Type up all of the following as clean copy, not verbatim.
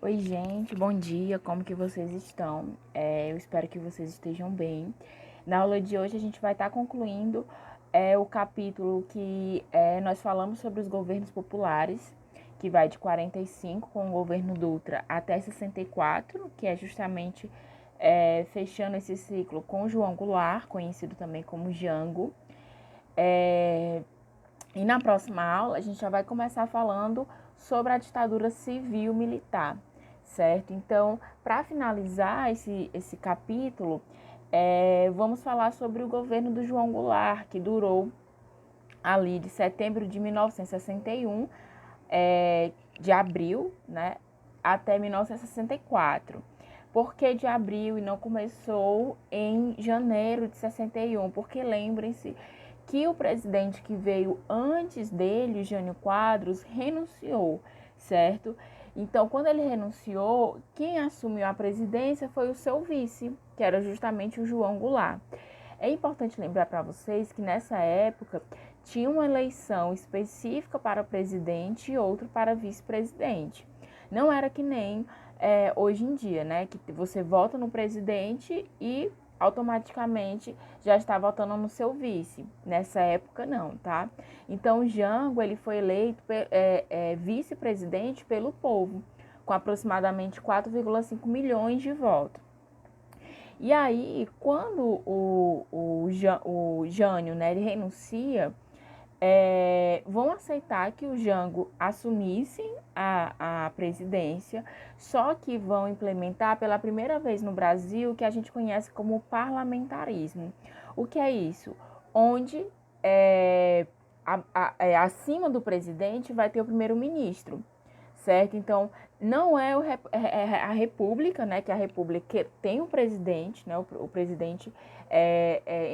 Oi, gente, bom dia, como que vocês estão? Eu espero que vocês estejam bem. Na aula de hoje a gente vai estar concluindo o capítulo que nós falamos sobre os governos populares, que vai de 45 com o governo Dutra até 64, que é justamente fechando esse ciclo com João Goulart, conhecido também como Jango. E na próxima aula a gente já vai começar falando sobre a ditadura civil-militar, certo? Então, para finalizar esse capítulo, vamos falar sobre o governo do João Goulart, que durou ali de setembro de 1961, de abril, né, até 1964. Por que de abril e não começou em janeiro de 61? Porque lembrem-se que o presidente que veio antes dele, Jânio Quadros, renunciou, certo? Então, quando ele renunciou, quem assumiu a presidência foi o seu vice, que era justamente o João Goulart. É importante lembrar para vocês que nessa época tinha uma eleição específica para presidente e outra para vice-presidente. Não era que nem hoje em dia, né? Que você vota no presidente e automaticamente já está votando no seu vice. Nessa época não, tá? Então Jango ele foi eleito vice-presidente pelo povo, com aproximadamente 4,5 milhões de votos. E aí, quando o Jânio, né, ele renuncia, vão aceitar que o Jango assumisse a presidência, só que vão implementar pela primeira vez no Brasil o que a gente conhece como parlamentarismo. O que é isso? Onde acima do presidente vai ter o primeiro-ministro, certo? Então, não é a república, né, que a república tem o presidente, né, o presidente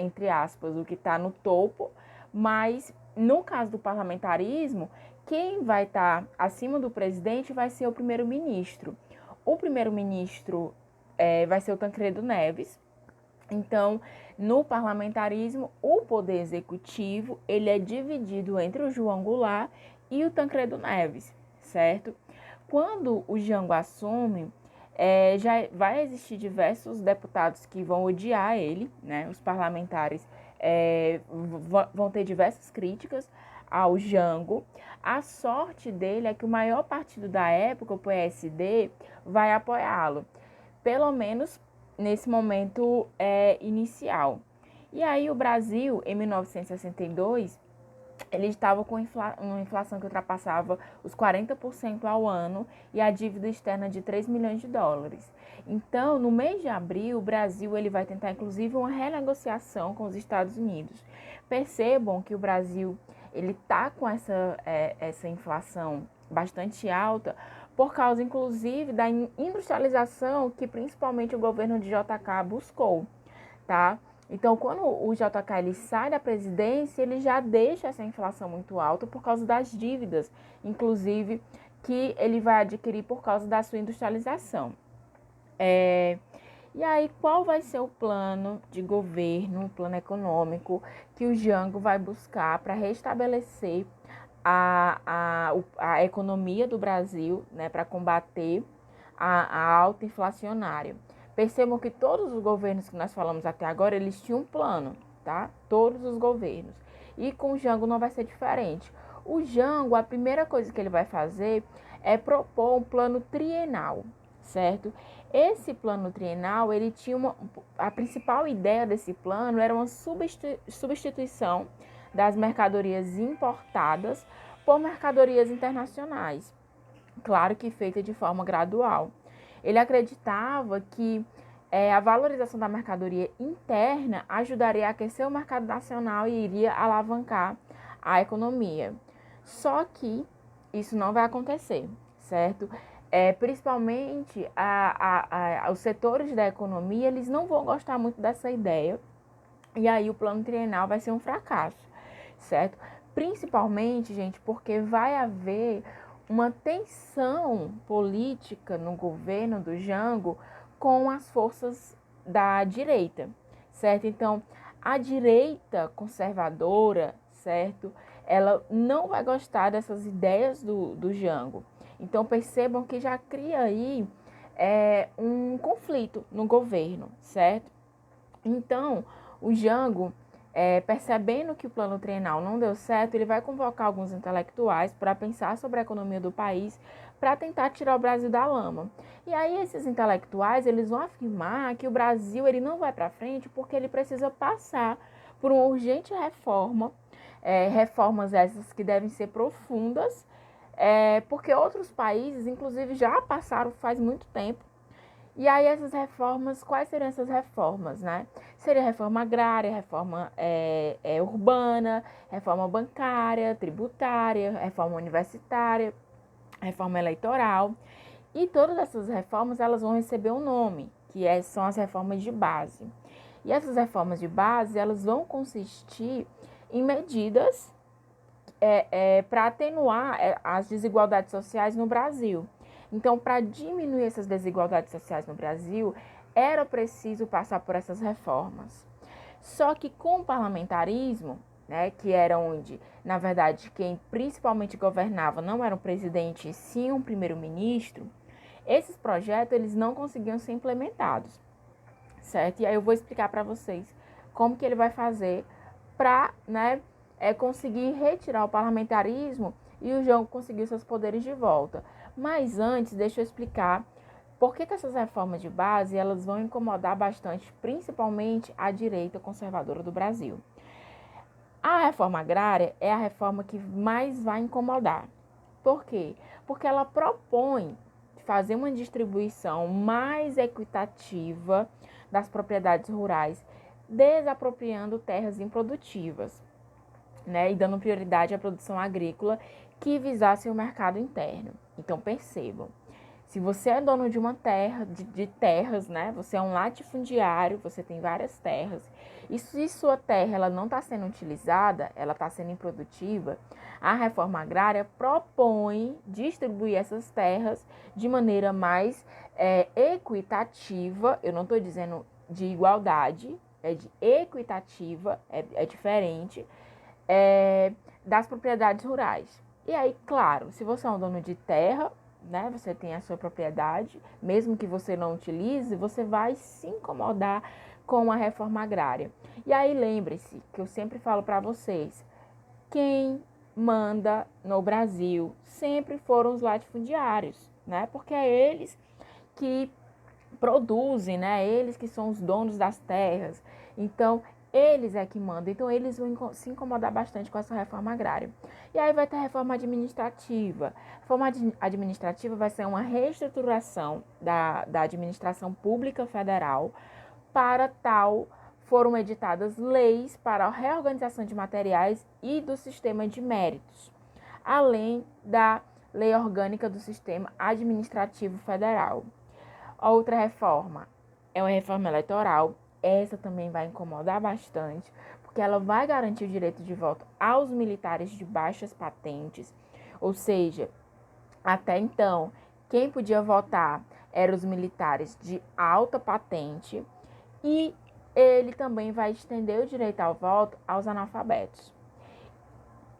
entre aspas, o que está no topo, mas no caso do parlamentarismo, quem vai estar acima do presidente vai ser o primeiro-ministro. O primeiro-ministro vai ser o Tancredo Neves. Então, no parlamentarismo, o poder executivo ele é dividido entre o João Goulart e o Tancredo Neves, certo? Quando o Jango assume, já vai existir diversos deputados que vão odiar ele, né? Os parlamentares vão ter diversas críticas ao Jango. A sorte dele é que o maior partido da época, o PSD, vai apoiá-lo, pelo menos nesse momento inicial. E aí o Brasil, em 1962, ele estava com uma inflação que ultrapassava os 40% ao ano e a dívida externa de 3 milhões de dólares. Então, no mês de abril, o Brasil ele vai tentar, inclusive, uma renegociação com os Estados Unidos. Percebam que o Brasil ele está com essa inflação bastante alta por causa, inclusive, da industrialização que principalmente o governo de JK buscou, tá? Então, quando o JK ele sai da presidência, ele já deixa essa inflação muito alta por causa das dívidas, inclusive, que ele vai adquirir por causa da sua industrialização. E aí, qual vai ser o plano de governo, o plano econômico que o Jango vai buscar para restabelecer a economia do Brasil, né, para combater a alta inflacionária? Percebam que todos os governos que nós falamos até agora, eles tinham um plano, tá? Todos os governos. E com o Jango não vai ser diferente. O Jango, a primeira coisa que ele vai fazer é propor um plano trienal, certo? Esse plano trienal, ele tinha a principal ideia desse plano era uma substituição das mercadorias importadas por mercadorias internacionais. Claro que feita de forma gradual. Ele acreditava que a valorização da mercadoria interna ajudaria a aquecer o mercado nacional e iria alavancar a economia. Só que isso não vai acontecer, certo? Principalmente os setores da economia, eles não vão gostar muito dessa ideia. E aí o plano trienal vai ser um fracasso, certo? Principalmente, gente, porque vai haver uma tensão política no governo do Jango com as forças da direita, certo? Então, a direita conservadora, certo? Ela não vai gostar dessas ideias do Jango. Então, percebam que já cria aí um conflito no governo, certo? Então, o Jango, percebendo que o plano trienal não deu certo, ele vai convocar alguns intelectuais para pensar sobre a economia do país, para tentar tirar o Brasil da lama. E aí esses intelectuais, eles vão afirmar que o Brasil ele não vai para frente porque ele precisa passar por uma urgente reforma, reformas essas que devem ser profundas, porque outros países, inclusive, já passaram faz muito tempo. E aí essas reformas, quais seriam essas reformas, né? Seria reforma agrária, reforma urbana, reforma bancária, tributária, reforma universitária, reforma eleitoral. E todas essas reformas, elas vão receber um nome, que são as reformas de base. E essas reformas de base, elas vão consistir em medidas para atenuar as desigualdades sociais no Brasil. Então, para diminuir essas desigualdades sociais no Brasil, era preciso passar por essas reformas. Só que com o parlamentarismo, né, que era onde, na verdade, quem principalmente governava não era um presidente, sim um primeiro-ministro, esses projetos eles não conseguiam ser implementados, certo? E aí eu vou explicar para vocês como que ele vai fazer para, né, conseguir retirar o parlamentarismo e o Jango conseguir seus poderes de volta. Mas antes, deixa eu explicar por que essas reformas de base elas vão incomodar bastante, principalmente a direita conservadora do Brasil. A reforma agrária é a reforma que mais vai incomodar. Por quê? Porque ela propõe fazer uma distribuição mais equitativa das propriedades rurais, desapropriando terras improdutivas, né, e dando prioridade à produção agrícola que visasse o mercado interno. Então percebam, se você é dono de uma terra, de terras, né, você é um latifundiário, você tem várias terras, e se sua terra ela não está sendo utilizada, ela está sendo improdutiva, a reforma agrária propõe distribuir essas terras de maneira mais equitativa, eu não estou dizendo de igualdade, é de equitativa, é diferente, das propriedades rurais. E aí, claro, se você é um dono de terra, né, você tem a sua propriedade, mesmo que você não utilize, você vai se incomodar com a reforma agrária. E aí, lembre-se que eu sempre falo para vocês, quem manda no Brasil sempre foram os latifundiários, né, porque é eles que produzem, né, eles que são os donos das terras. Então, eles é que mandam, então eles vão se incomodar bastante com essa reforma agrária. E aí vai ter a reforma administrativa. A reforma administrativa vai ser uma reestruturação da administração pública federal. Para tal, foram editadas leis para a reorganização de materiais e do sistema de méritos, além da lei orgânica do sistema administrativo federal. A outra reforma é uma reforma eleitoral. Essa também vai incomodar bastante, porque ela vai garantir o direito de voto aos militares de baixas patentes, ou seja, até então, quem podia votar eram os militares de alta patente, e ele também vai estender o direito ao voto aos analfabetos.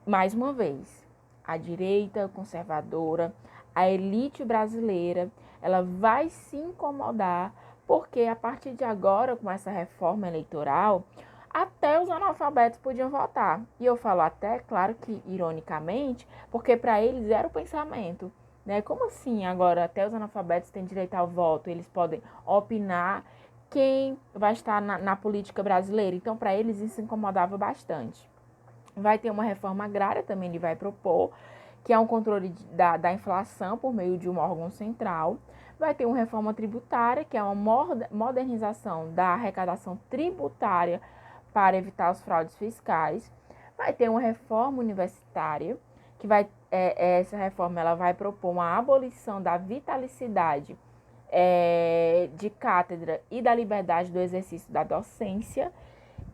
Mais uma vez, a direita conservadora, a elite brasileira, ela vai se incomodar porque a partir de agora, com essa reforma eleitoral, até os analfabetos podiam votar. E eu falo até, claro que ironicamente, porque para eles era o pensamento, né? Como assim agora até os analfabetos têm direito ao voto, eles podem opinar quem vai estar na política brasileira? Então, para eles isso incomodava bastante. Vai ter uma reforma agrária, também ele vai propor, que é um controle da inflação por meio de um órgão central. Vai ter uma reforma tributária, que é uma modernização da arrecadação tributária para evitar os fraudes fiscais. Vai ter uma reforma universitária, que essa reforma ela vai propor uma abolição da vitalicidade de cátedra e da liberdade do exercício da docência,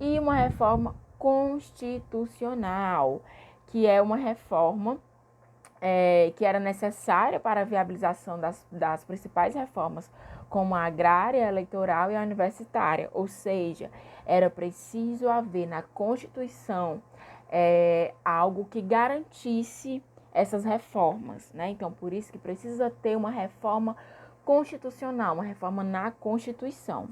e uma reforma constitucional, que é uma reforma que era necessária para a viabilização das principais reformas, como a agrária, a eleitoral e a universitária. Ou seja, era preciso haver na Constituição algo que garantisse essas reformas, né? Então, por isso que precisa ter uma reforma constitucional, uma reforma na Constituição.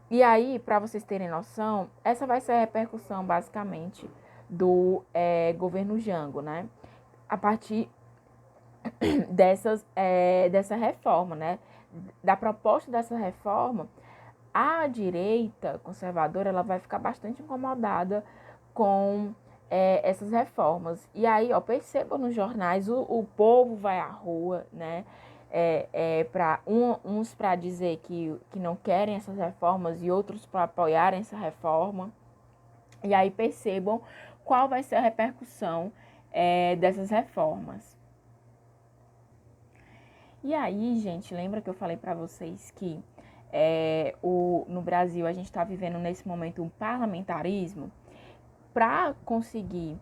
E aí, para vocês terem noção, essa vai ser a repercussão, basicamente, do governo Jango, né? A partir dessa reforma, né? Da proposta dessa reforma, a direita conservadora ela vai ficar bastante incomodada com essas reformas. E aí, ó, perceba nos jornais, o povo vai à rua, né? Uns para dizer que não querem essas reformas e outros para apoiarem essa reforma. E aí percebam qual vai ser a repercussão dessas reformas. E aí, gente, lembra que eu falei para vocês que no Brasil a gente está vivendo nesse momento um parlamentarismo? Para conseguir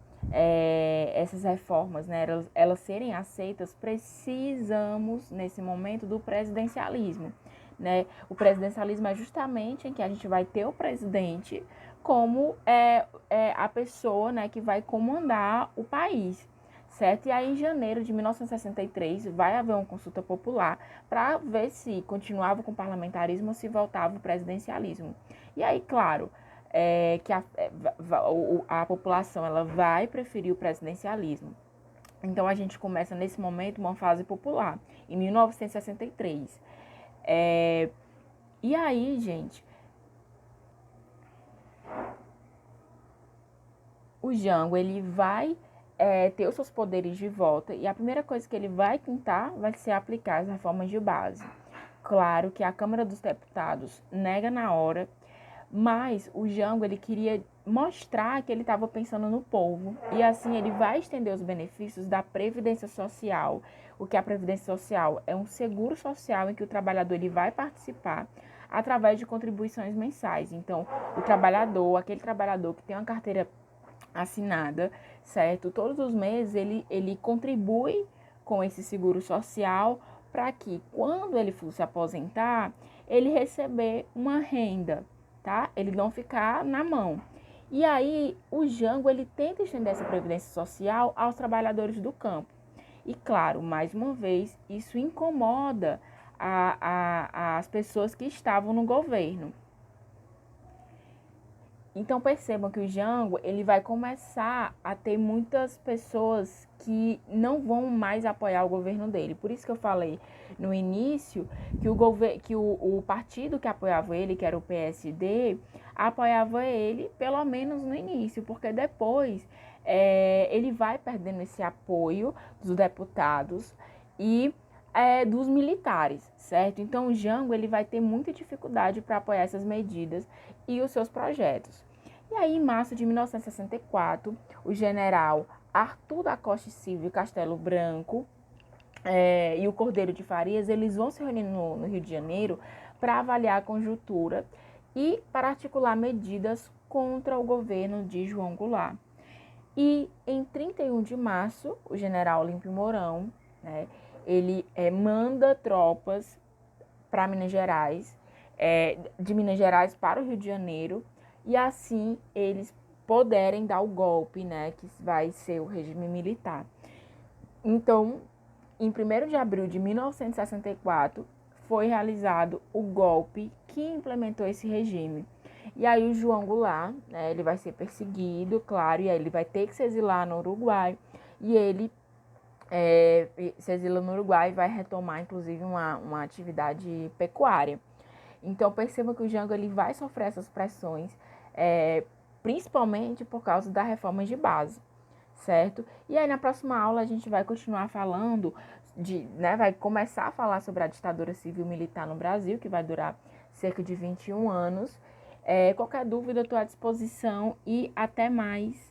essas reformas, né, elas serem aceitas, precisamos, nesse momento, do presidencialismo. Né? O presidencialismo é justamente em que a gente vai ter o presidente como a pessoa, né, que vai comandar o país. Certo? E aí, em janeiro de 1963, vai haver uma consulta popular para ver se continuava com o parlamentarismo ou se voltava o presidencialismo. E aí, claro, que a população ela vai preferir o presidencialismo. Então, a gente começa, nesse momento, uma fase popular, em 1963. E aí, gente, o Jango, ele vai ter os seus poderes de volta e a primeira coisa que ele vai tentar vai ser aplicar as reformas de base. Claro que a Câmara dos Deputados nega na hora, mas o Jango ele queria mostrar que ele estava pensando no povo e assim ele vai estender os benefícios da Previdência Social. O que é a Previdência Social? É um seguro social em que o trabalhador ele vai participar através de contribuições mensais. Então, o trabalhador, aquele trabalhador que tem uma carteira assinada, certo? Todos os meses ele contribui com esse seguro social para que quando ele for se aposentar, ele receber uma renda, tá? Ele não ficar na mão. E aí o Jango ele tenta estender essa previdência social aos trabalhadores do campo. E claro, mais uma vez, isso incomoda as pessoas que estavam no governo. Então percebam que o Jango ele vai começar a ter muitas pessoas que não vão mais apoiar o governo dele. Por isso que eu falei no início que o partido que apoiava ele, que era o PSD, apoiava ele pelo menos no início, porque depois ele vai perdendo esse apoio dos deputados e dos militares, certo? Então o Jango ele vai ter muita dificuldade para apoiar essas medidas e os seus projetos. E aí, em março de 1964, o general Arthur da Costa e Silva e Castelo Branco e o Cordeiro de Farias, eles vão se reunir no Rio de Janeiro para avaliar a conjuntura e para articular medidas contra o governo de João Goulart. E em 31 de março, o general Olímpio Mourão, né, ele manda tropas para Minas Gerais, de Minas Gerais para o Rio de Janeiro, e assim eles poderem dar o golpe, né, que vai ser o regime militar. Então, em 1º de abril de 1964, foi realizado o golpe que implementou esse regime. E aí o João Goulart, né, ele vai ser perseguido, claro, e aí ele vai ter que se exilar no Uruguai, e ele se exila no Uruguai e vai retomar, inclusive, uma atividade pecuária. Então, perceba que o Jango ele vai sofrer essas pressões, principalmente por causa da reforma de base, certo? E aí, na próxima aula, a gente vai continuar falando, vai começar a falar sobre a ditadura civil-militar no Brasil, que vai durar cerca de 21 anos. Qualquer dúvida, estou à disposição e até mais.